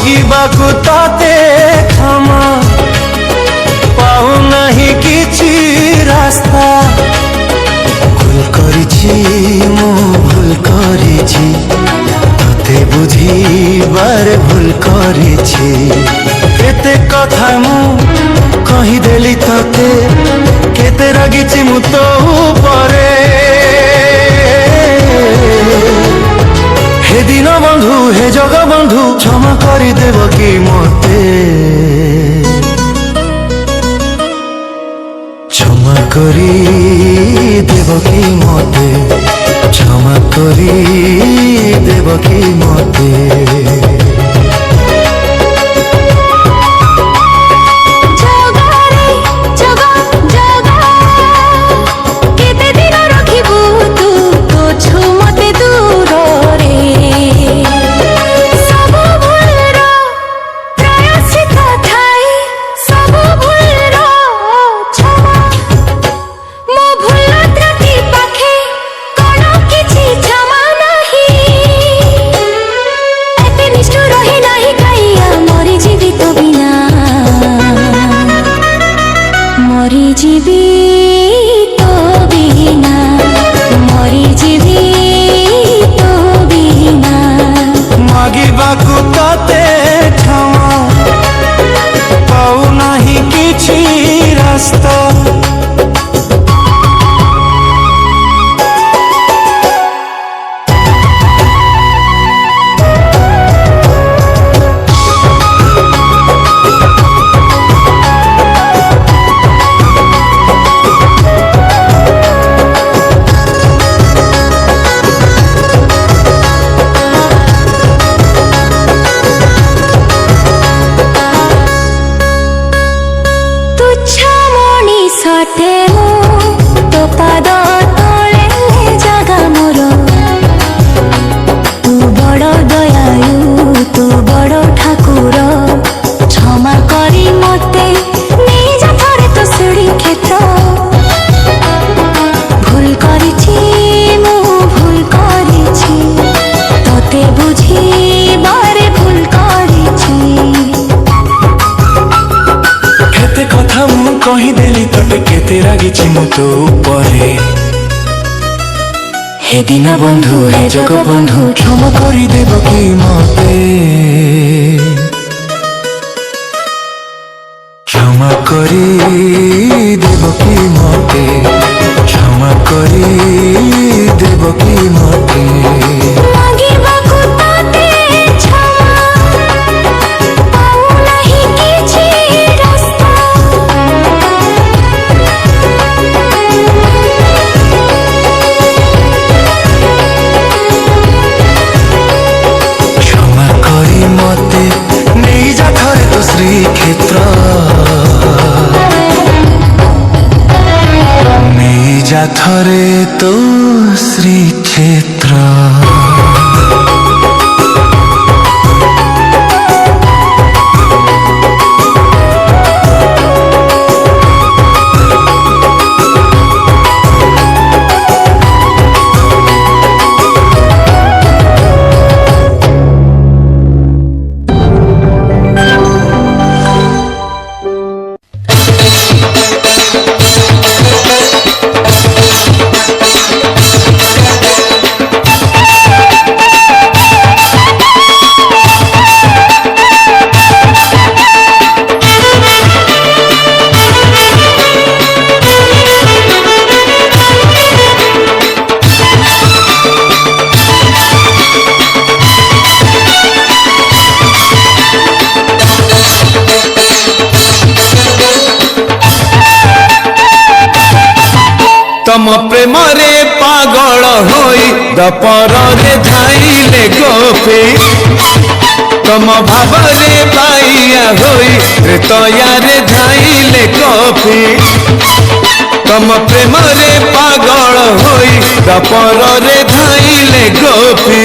मागिबाकु ताते क्षमा पाऊ नहीं किछि रास्ता। भूल करिछि मु भूल करिछि तते बुझिबार भूल करिछि। केते कथा मु कहिदेली तते केते रागिछि मु तो उपरे। हे दिन बंधु हे जग बंधु क्षमा करि देव कि मते। क्षमा करि देव कि मते क्षमा करि देव कि मते। मागिबाकु ताते क्षमा पाऊ नहीं किछि रास्ता। तो पाद तले जगा मोर तू बड़ दयालु तू बड़ ठाकुर। क्षमा करी मते नहीं जा थरे तो सीढ़ी क्षेत्र। भूल करिछि मु भूल करिछि तते बुझी बारे भूल करिछि। केते कथा मु कहिदेली तते केते रागिछि मु तो उपरे। हे दिन बंधु हे जग बंधु क्षमा करि देव कि मते। क्षमा करि देव कि मते क्षमा करि देव कि मते। मागिबाकु ताते क्षमा पाऊ नहीं किछि रास्ता। मते नहीं जा थरे तो श्री क्षेत्र नहीं जा थरे तो श्री क्षेत्र। तम प्रेम रे पागल होई दपर रे धाइले गोपी। तम भाव रे बाइया होई त्रेतया रे धाइले गोपी। तम प्रेम रे पागल होई दपर रे धाइले गोपी।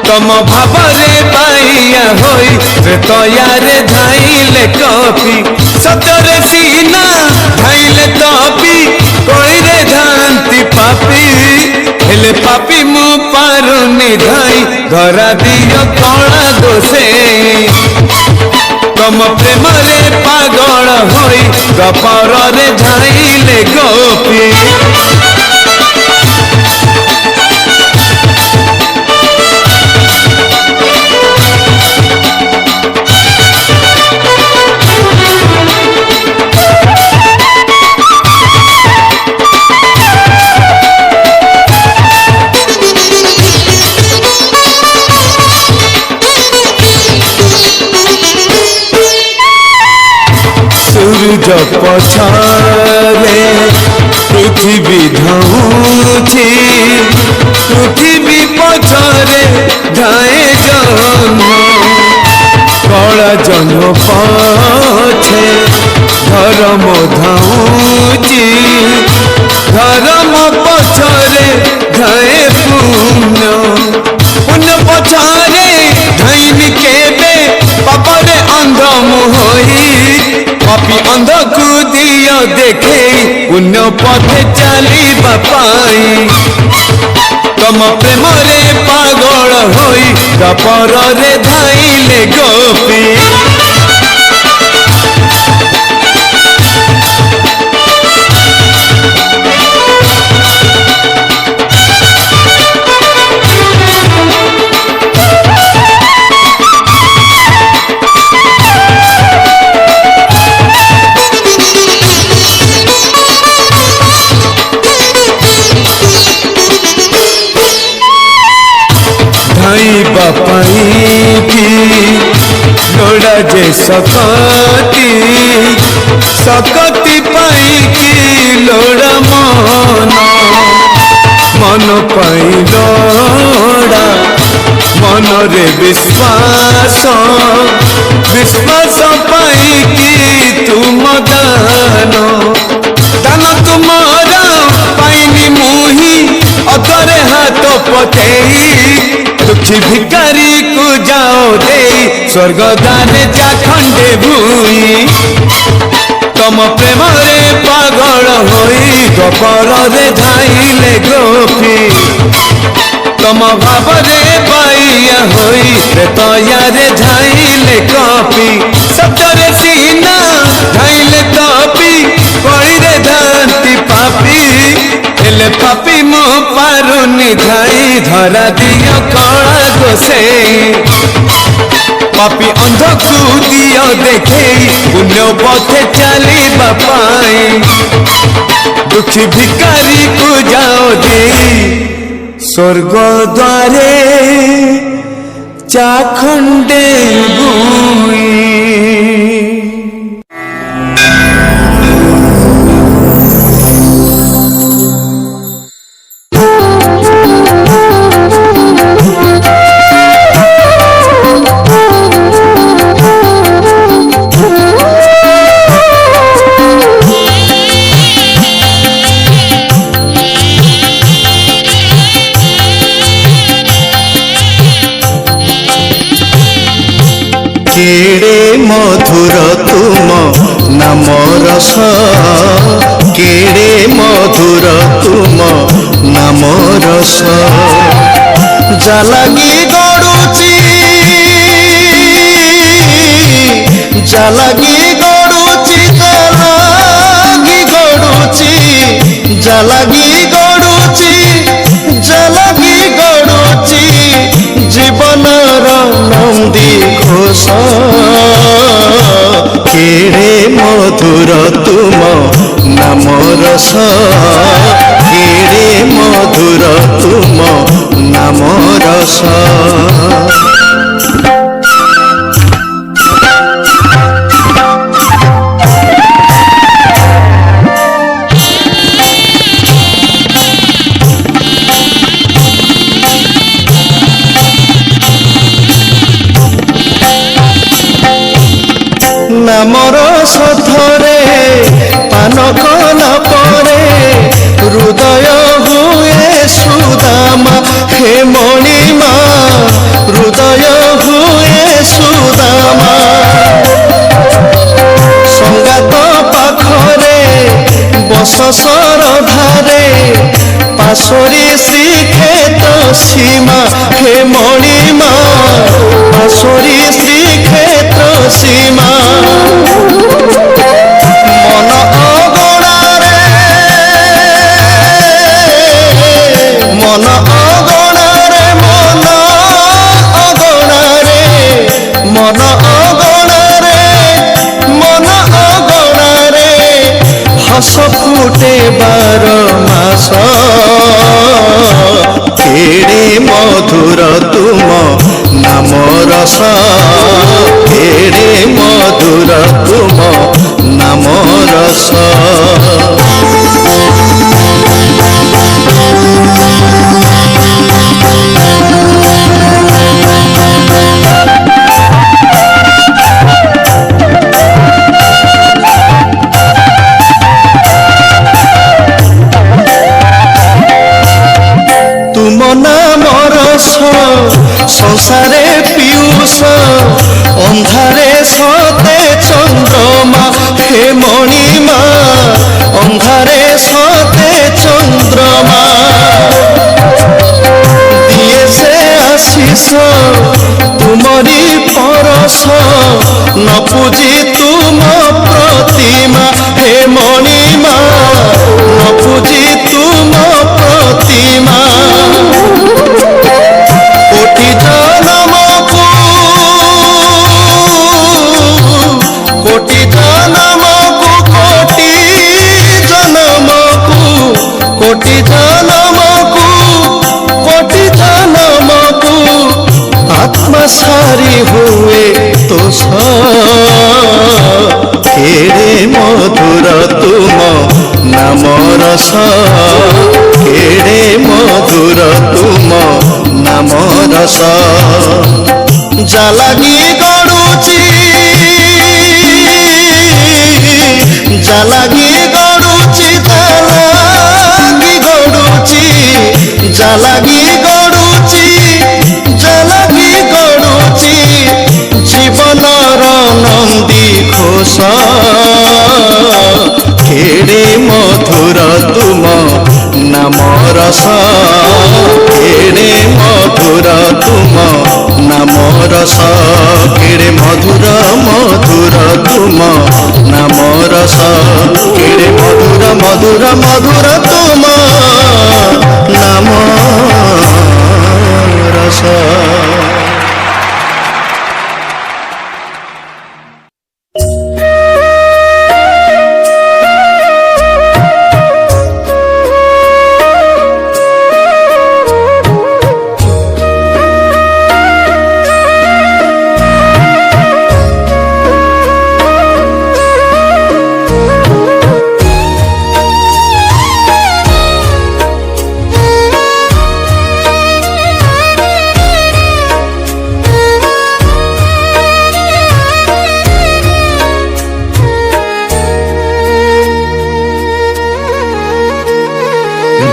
तम भाव रे बाइया होई त्रेतया रे धाइले गोपी। सतरे सीना धाइले तपी कोई रे धांति पापी हेले पापी मु पारुनी धाई धरा दियो कणा दोषे तम प्रेम रे पागल होई गपर रे झाइले गोपी सूरज पछारे पृथ्वी धाउछि पृथ्वी पछारे धाए जन्म कला जन्म पछे धर्म धाउछि धर्म पछारे धाए पुण्य पुण्य पछारे धाइनि केबे पापरे अंध मोहि पापी अंध को दिया देखे पुण्य पथे चली बापाई तम प्रेम रे पागल होई गपर रे धाइले गोपी लोड़ा जे सकती सकती पाई की लोड़ा मन मन पाई लोड़ा मन रे विश्वास विश्वास पाई की तुम दान दान तुम्हारा पाइनी मुही अतरे हाथ पतेई दुखी भिकारी को जाओ दे स्वर्ग दाने जा खंडे भूई तम प्रेम रे पागल होई गपर रे धाइले गोपी तम भाव रे पाइया होई तया रे धाइले कपी सतरे सीना धाइले कपी कई रे धांति पापी हेले पापी मो पारुनी धाई धरा दियो कणा दोषे पापी अंध को दियो देखे पुण्य पथे चली बापाई दुखी भिकारी को जाओ दे स्वर्ग द्वारे चाखंडे भूई केड़े मधुर तुम नाम रस केड़े मधुर तुम नाम रस जालागी गड़ुची जालागी गड़ुची जालागी गड़ुची जालागी गड़ुची जालागी गड़ुची जीवन नंदी घोष केड़े मधुर तुम नाम रस केड़े मधुर तुम नाम रस नामर सथरे पान कला परे हृदय हुए सुदामा हे मणिमा हृदय हुए सुदामा संगात पाखरे बस सरधारे पाशरी श्रीक्षेत्र सीमा हे मणि যশোরী শ্রীক্ষেত্র সীমা মন অগণারে মন অগণারে মন অগণারে মন অগণারে মন অগণারে হস ফুটে 12 মাস কেড়ে মধুর তুম নাম রস কেড়ে মধুর তুম নাম রস তুম নাম রস সংসারে পিয়ুষ অন্ধারে সতে চন্দ্রমা হে মণিমা অন্ধারে সতে চন্দ্রমা দিয়ে সে আশিস তুমরি পরশ ন পুজি তুম প্রতিমা হে মণিমা ন পুজি তুম প্রতিমা কোটি জনমকু কোটি জনমকু কোটি জনমকু কোটি জনমকু কোটি জনমকু আত্মা সারি হুয়ে তোষ কেড়ে মধুর তুম নাম রস কেড়ে মধুর তুম নাম রস জালাগি গড়ুচি জালাগি গড়ুচি জালাগি গড়ুচি জালাগি গড়ুচি জালাগি গড়ুচি জীবনর নন্দী ঘোষ কেড়ে মধুর তুম নাম রস কেড়ে মধুর তুম নাম রস কেড়ে মধুর মধুর তুম নাম রস কেড়ে মধুর মধুর মধুর তুম নাম রস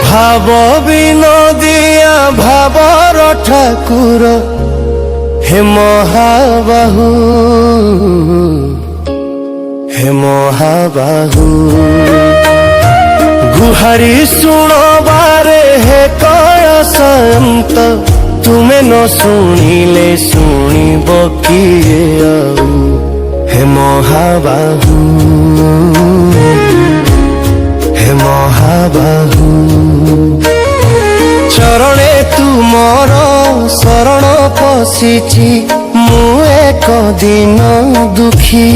ভাব বিনোদিয়া ভাবর ঠাকুর হে মহাবাহু হে মহাবাহু গুহারি শুণবারে হে কয়সন্ত তুমে ন শুনিলে শুনিব কিয়ে আউ হে মহাবাহু হে মহাবাহু চরণে তুমর শরণ পশিছি মু এক দিন দুঃখী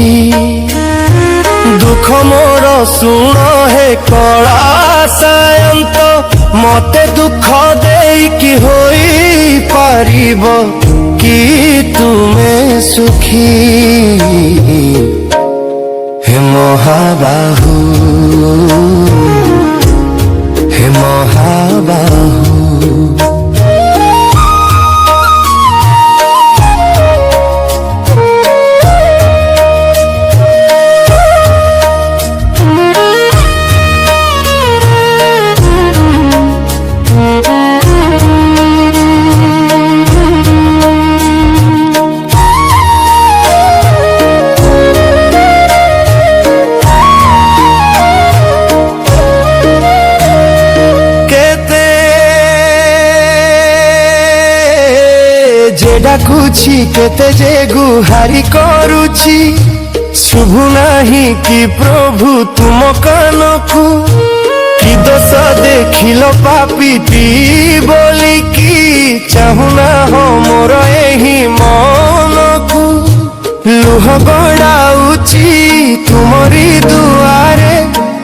দুঃখ মোর শুণ হে কলা সায়ন্ত মতে দুঃখ দেইকি হই পারিব কি তুমে সুখী হে মহাবাহু হে মহাবাহু जे डाकुछि केते जे गुहारी करुछि शुभु नाही कि प्रभु तुम कानकु कि दोष देखिल पापीटी बोली कि चाहुना हो मोर एही मनकु लुह गड़ाउछि तुमरी दुआरे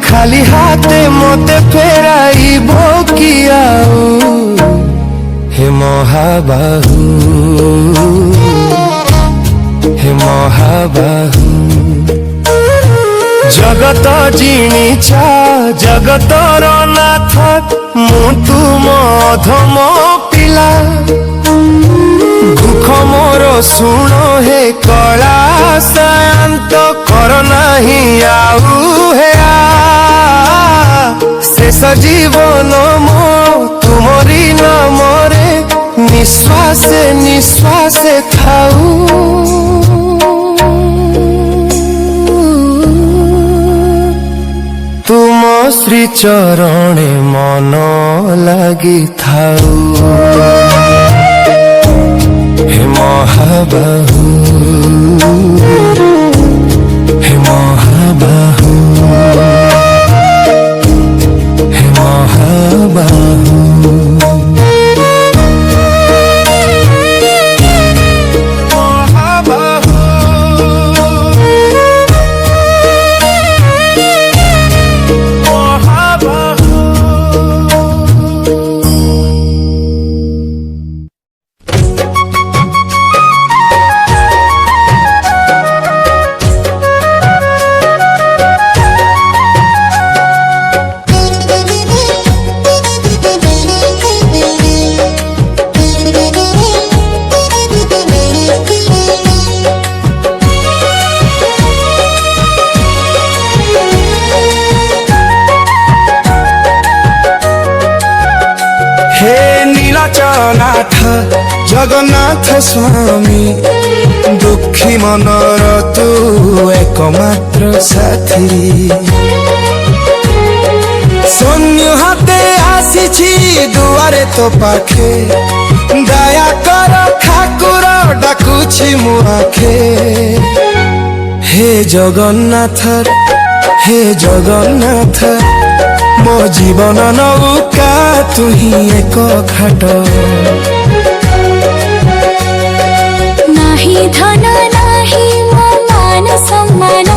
खाली हाथे मते फेराइबो कि आउ हे महाबाहु हे महाबाहु जगत जिणिछ जगतर नाथ मु तुम अधम पिला दुख मोर शुण हे कला शांत कर नाही आउ हे शेष जीवन मो तुमरी नामरे निश्वास निश्वास खाऊ तुम श्री चरणे मन लगी थाऊ हे महाबाहु हे महाबाहु हे महाबाहु जगन्नाथ स्वामी दुखी मनर तू एकमात्र साथी शून्य हाथे आसीछि दुआरे तो पाखे दया कर ठाकुर डाकुछि मु आखे हे जगन्नाथ मो जीवन नौका तुही एक घाट नाही धन नाही मान सम्मान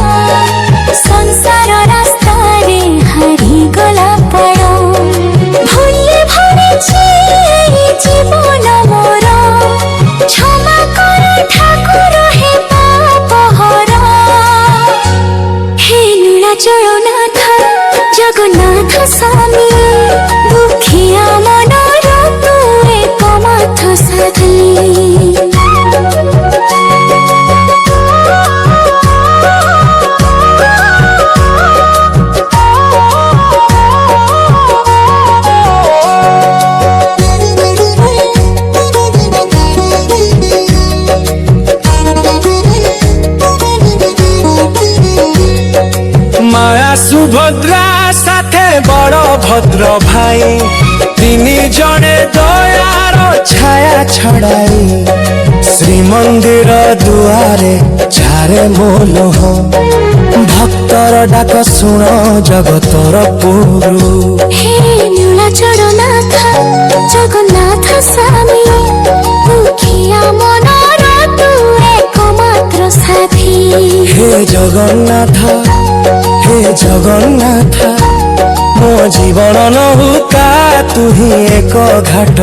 संसार रास्ता रे हारी गला पड़ भूले भरिछि जीवन मोर क्षमा कर ठाकुर हे पाप हर हे नीलाचल नाथ जगन्नाथ स्वामी दुखिया मनर तू एकमात्र साथी माया सुभद्रा साथे बड़ भद्र भाई तीन जने दयार छाया छड़ाई श्रीमंदिर दुआरे झारे मोलोह भक्तर डाक शुण जगतर पुरु हे नीलाचल नाथ जगन्नाथ स्वामी दुखिया मनर तू एकमात्र साथी हे जगन्नाथ मो जीवन नौका तुही एक घाट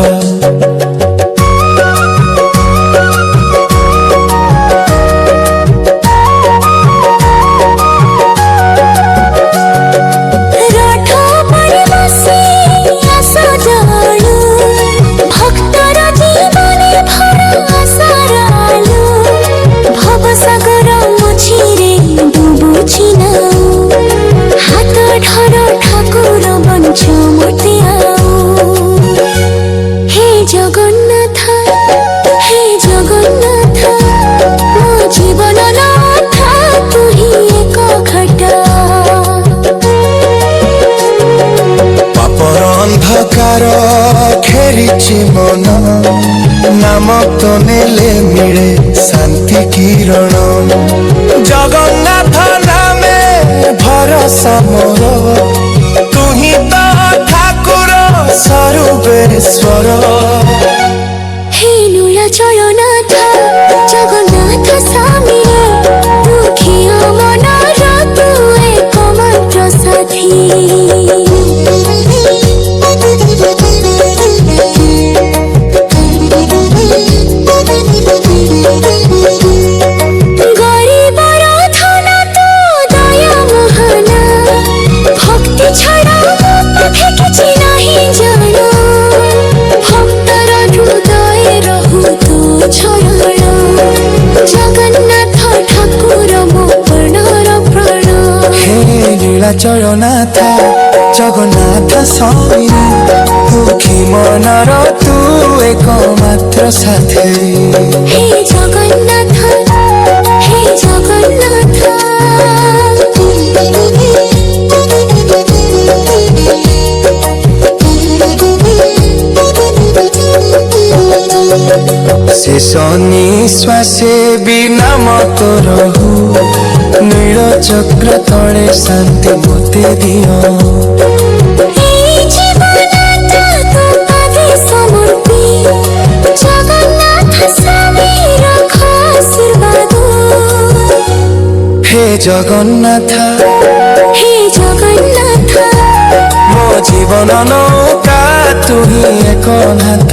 नाम तो नेले मिले शांति किरण जगन्नाथ नामे भरोसा मोर तू ही तो ठाकुर सर्वेश्वर हे नीलाचलनाथ जगन्नाथ स्वामी दुखिया मनर तू एकमात्र साथी गरीबर धन तू दया मोहना भक्ति छड़ा पाखे किछि नहीं जाना भक्तर हृदय रहु तू चरण जगन्नाथ ठाकुर मो प्रणर प्रण हे नीलाचलनाथ जगन्नाथ स्वामी दुखी मनर तू एकमात्र साथी हे जगन्नाथ हे जगन्नाथ शेष निश्वासे बिना मत रहू नील चक्र तले शांति मते दियो এই জীবনটা তো পাবে সমর্পি জগন্নাথ স্বামী রাখ আশীর্বাদ हे जगन्नाथ हे जगन्नाथ मो जीवन नौका तू ही एक नाथ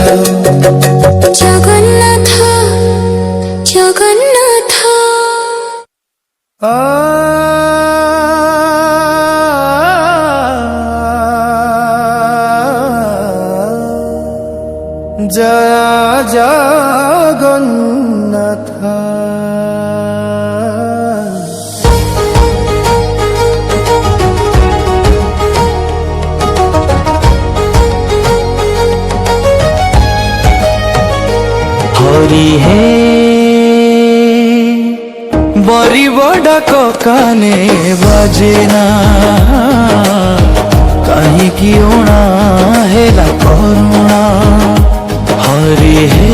जगन्नाथ जगन्नाथ जय जगन्नाथ हरि हे बरी बड़ा काने बजेना कहीं की ओणा हेला करुणा हरि हे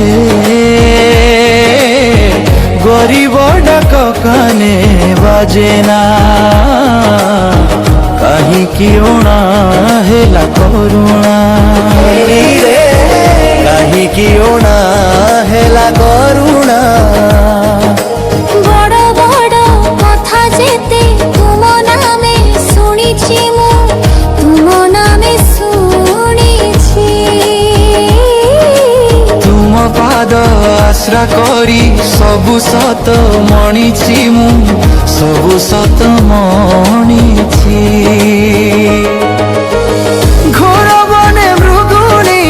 गरीब डाक काने बजेना कहीं की ओणा हेला करुणा कहीं की ओणा हेला करुणा बड़ बड़ कथा जेते तुम नामे शुणिछि मु तुम नामे शुणिछि तुम पाद आश्रा करी सबु सत मणिछि मु सबु सत मणिछि घोर बने मृगुणी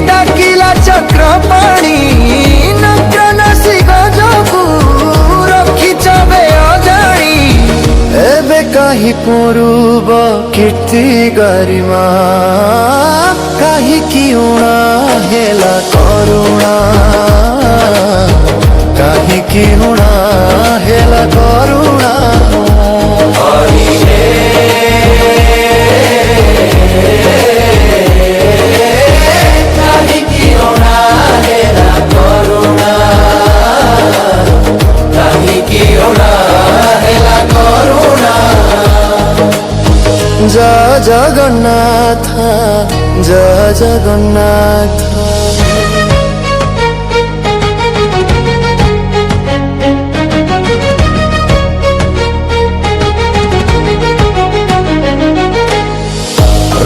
डाकिला चक्र पाणी नक्रनसी गजकू रखिछ बे अजाणी एबे कहीं पूर्व कीर्ति गरिमा कहीं की उणा हेला करुणा कहीं की उणा हेला करुणा कहीं की उणा हेला करुणा कहीं की उणा हेला करुणा जय जगन्नाथ जय जगन्नाथ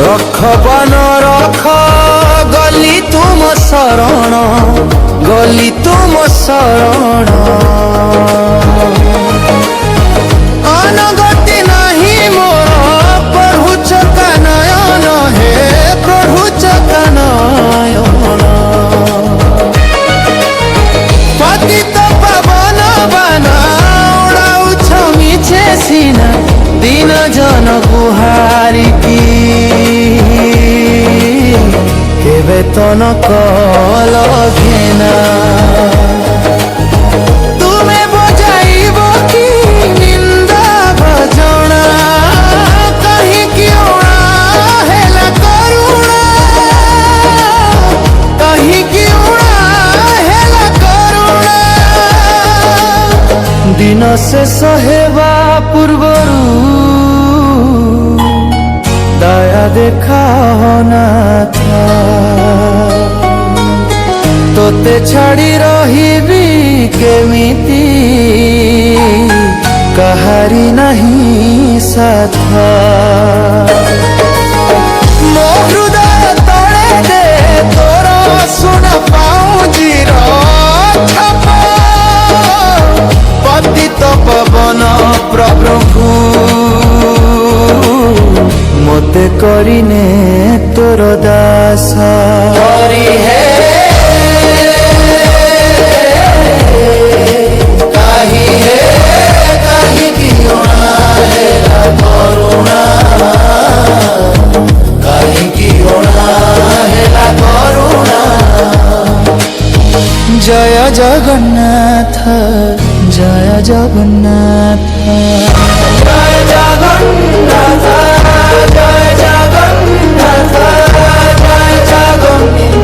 रख बन रख गली तुम शरण गली तुम शरण अनगति नहीं मोर प्रभु चका नयन हे प्रभु चका नयन पतित पावन बाना उड़ाउछ मिछे सीना दिन जन गुहारी की केबे तन कल घेना तुमे बजाइब की निंदा भजना कहीं की ओणा हेला करुणा कहीं की ओणा ଶେଷ ହେବା ପୂର୍ବରୁ ଦୟା ଦେଖାଅ ନାଥ, ତୋତେ ଛାଡ଼ି ରହିବି କେମିତି, କାହାରି ନାହିଁ ସାଥ। ମୋ ହୃଦୟ ତଳେ ଦେ ତୋର ଶୁଣ ପାଉଁଜିର ଛାପ, ପତିତ ପବନ ପ୍ରଭୁ ମୋତେ କରିନେ ତୋର ଦାସ। ହରି ହେ କାହିଁ ହେ କାହିଁକି ଅଣା ହେଲା କରୁଣା, କାହିଁକି ଅଣା ହେଲା କରୁଣା। ଜୟ ଜଗନ୍ନାଥ ଜୟ ଜଗନ୍ନାଥ ଜୟ ଜଗନ୍ନାଥ ଜୟ ଜଗନ୍ନାଥ ଜୟ ଜଗନ୍ନାଥ।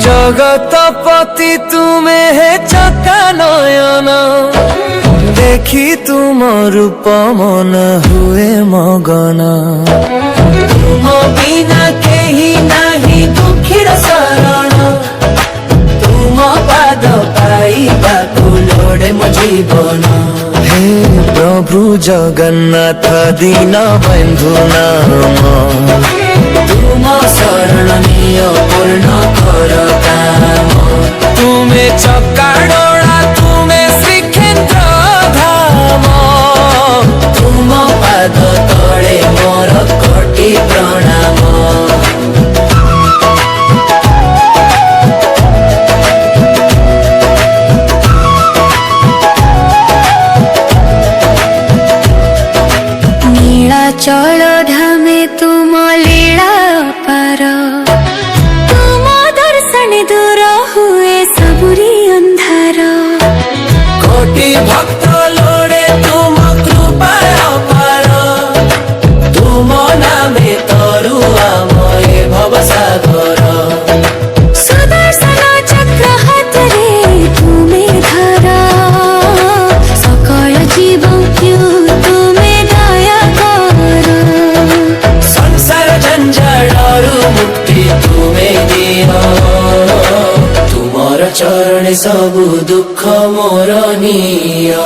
জগতপতি তুমে হে চকা নয়ন, দেখি তুম রূপ মন হুয়ে মগন। তুম বিনা কেহি নাহি দুঃখীর শরণ, তুম পাদ পাইବାକୁ লোড়ে মো জীবন। হে প্রভু জগন্নাথ দীন বন্ধু নাম, তুম শরণ নিয় পূর্ণ কর কাম। তুমে চকাডোলা তুমে শ্রীক্ষেত্র ধাম, তুম পাদ তଳେ মোর কোটি প্রণাম। নীলাচল ধামে তুম লীলা পার, তুম দর্শন দূর হুয়ে सबुरी अंधार। কোটি ভক্ত লোড়ে তুম কৃপা অপার, তুম নামে তরু আময়ে ভবসাগর। सुदर्शन चक्र हातरे तुमे धर, सकल जीव तुमे दया कर। সংসার ঝঞ্ঝাড়ু মুক্তি তুমে দিও, তুমর চরণে সবু দুঃখ মোর নিয়।